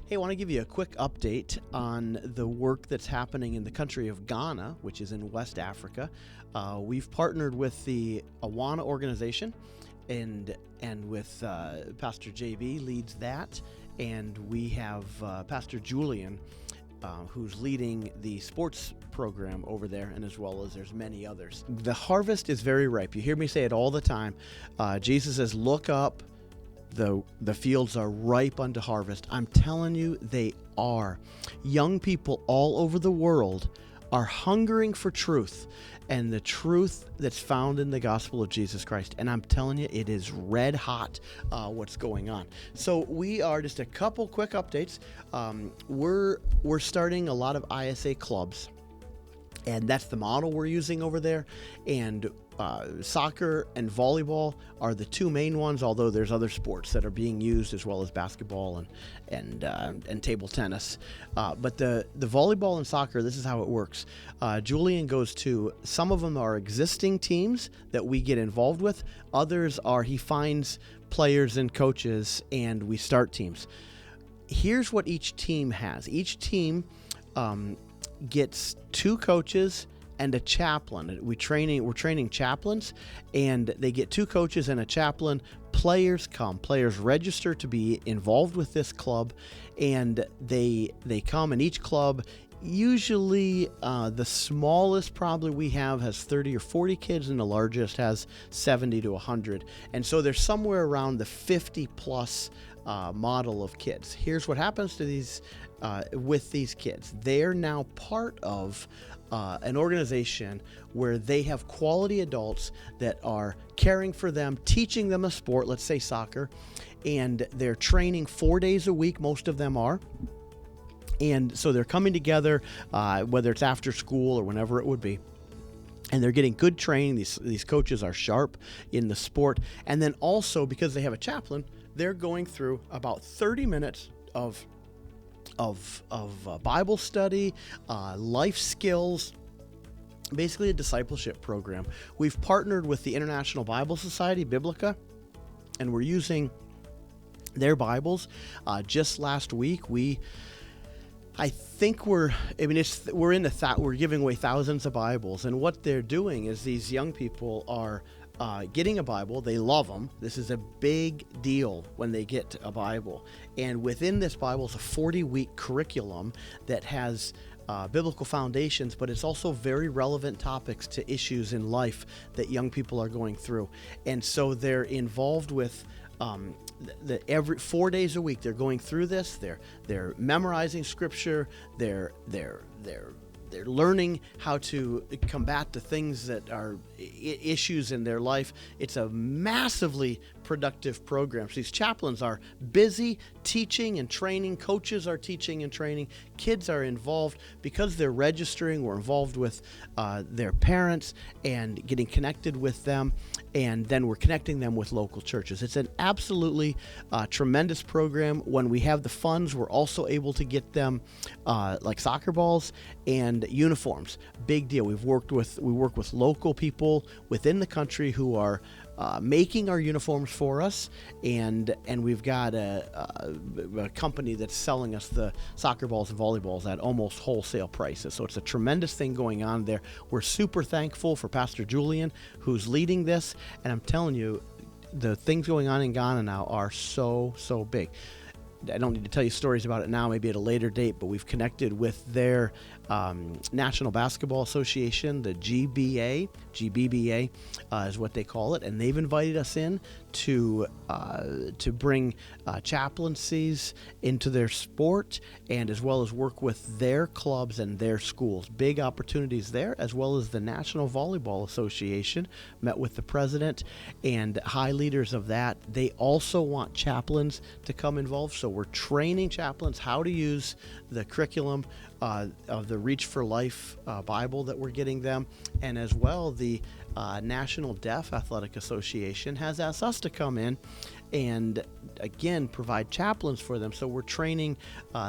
Hey, I want to give you a quick update on the work that's happening in the country of Ghana, which is in West Africa. We've partnered with the Awana organization, and with Pastor JB leads that, and we have Pastor Julian, who's leading the sports program over there, and as well as there's many others. The harvest is very ripe. You hear me say it all the time. Jesus says, "Look up. The fields are ripe unto harvest." I'm telling you, they are. Young people all over the world are hungering for truth, and the truth that's found in the gospel of Jesus Christ. And I'm telling you, it is red hot what's going on. So we are just a couple quick updates. We're starting a lot of ISA clubs, and that's the model we're using over there. And soccer and volleyball are the two main ones, although there's other sports that are being used as well as basketball and table tennis. But the volleyball and soccer, this is how it works. Julian goes to, some of them are existing teams that we get involved with. Others are, he finds players and coaches and we start teams. Here's what each team has. Each team gets two coaches and a chaplain. We're training chaplains, and they get two coaches and a chaplain. Players register to be involved with this club, and they come, and each club, usually the smallest probably we have has 30 or 40 kids, and the largest has 70 to 100. And so there's somewhere around the 50 plus model of kids. Here's what happens to these with these kids. They're now part of an organization where they have quality adults that are caring for them, teaching them a sport, let's say soccer, and they're training 4 days a week, most of them are. And so they're coming together, whether it's after school or whenever it would be. And they're getting good training. These coaches are sharp in the sport. And then also, because they have a chaplain, they're going through about 30 minutes of Bible study, life skills, basically a discipleship program. We've partnered with the International Bible Society, Biblica, and we're using their Bibles. Just last week, we're giving away thousands of Bibles, and what they're doing is these young people are getting a Bible. They love them. This is a big deal when they get a Bible. And within this Bible is a 40-week curriculum that has biblical foundations, but it's also very relevant topics to issues in life that young people are going through. And so they're involved with every 4 days a week. They're going through this. They're memorizing scripture. They're learning how to combat the things that are issues in their life. It's a massively productive program. So these chaplains are busy teaching and training. Coaches are teaching and training. Kids are involved because they're registering. We're involved with their parents and getting connected with them. And then we're connecting them with local churches. It's an absolutely tremendous program. When we have the funds, we're also able to get them like soccer balls and uniforms. Big deal. We work with local people within the country who are making our uniforms for us, and we've got a company that's selling us the soccer balls and volleyballs at almost wholesale prices. So it's a tremendous thing going on there. We're super thankful for Pastor Julian, who's leading this, and I'm telling you, the things going on in Ghana now are so big. I don't need to tell you stories about it now, maybe at a later date, but we've connected with their National Basketball Association, the GBBA is what they call it, and they've invited us in to bring chaplaincies into their sport, and as well as work with their clubs and their schools. Big opportunities there, as well as the National Volleyball Association. Met with the president and high leaders of that. They also want chaplains to come involved, so we're training chaplains how to use the curriculum of the Reach for Life Bible that we're getting them, and as well the National Deaf Athletic Association has asked us to come in and again provide chaplains for them. So we're training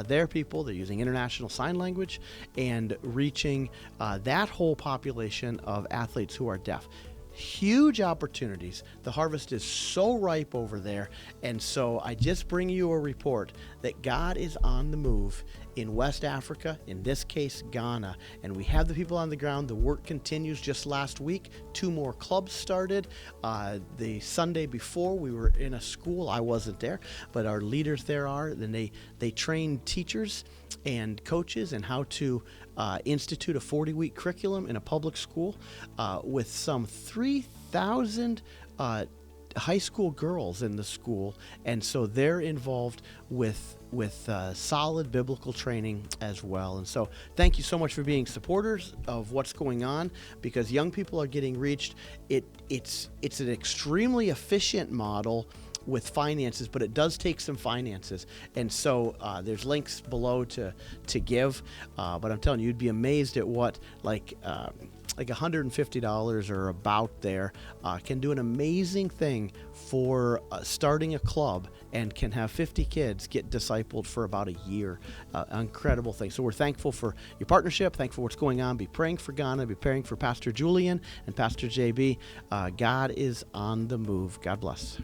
their people. They're using international sign language and reaching that whole population of athletes who are deaf. huge opportunities. The harvest is so ripe over there. And so I just bring you a report that God is on the move in West Africa, in this case, Ghana. And we have the people on the ground. The work continues. Just last week, 2 more clubs started. The Sunday before, we were in a school. I wasn't there, but our leaders there are. Then they train teachers and coaches and how to institute a 40-week curriculum in a public school with some 3,000 high school girls in the school, and so they're involved with solid biblical training as well. And so thank you so much for being supporters of what's going on, because young people are getting reached. It's an extremely efficient model with finances, but it does take some finances. And so there's links below to give, but I'm telling you, you'd be amazed at what like $150 or about there can do an amazing thing for starting a club, and can have 50 kids get discipled for about a year. Incredible thing. So we're thankful for your partnership, thankful for what's going on. Be praying for Ghana, be praying for Pastor Julian and Pastor JB. God is on the move. God bless.